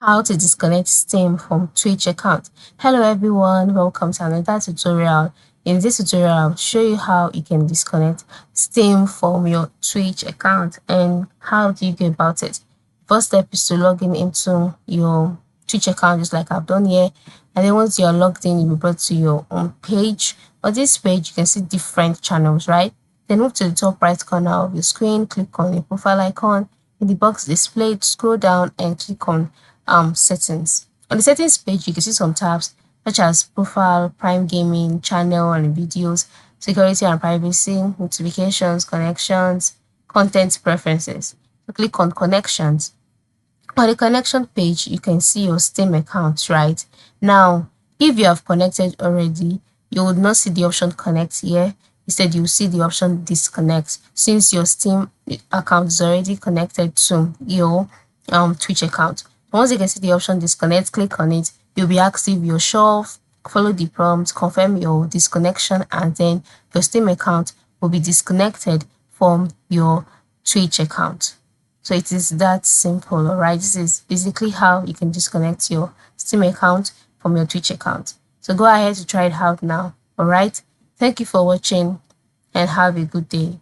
How to disconnect Steam from Twitch account. Hello everyone, welcome to another tutorial. In this tutorial, I'll show you how you can disconnect Steam from your Twitch account and how do you go about it. First step is to log in into your Twitch account just like I've done here, and then once you're logged in, you'll be brought to your own page. On this page, you can see different channels, right? Then move to the top right corner of your screen, click on your profile icon. In the box displayed, scroll down and click on settings. On the settings page, you can see some tabs such as profile, prime gaming, channel and videos, security and privacy, notifications, connections, content preferences. So click on connections. On the connection page, you can see your Steam account, right? Now, if you have connected already, you would not see the option connect here. Instead, you will see the option disconnect since your Steam account is already connected to your Twitch account. Once you can see the option disconnect, click on it. You'll be asked if you're sure, follow the prompt, confirm your disconnection, and then your Steam account will be disconnected from your Twitch account. So it is that simple, alright? This is basically how you can disconnect your Steam account from your Twitch account. So go ahead to try it out now, alright? Thank you for watching and have a good day.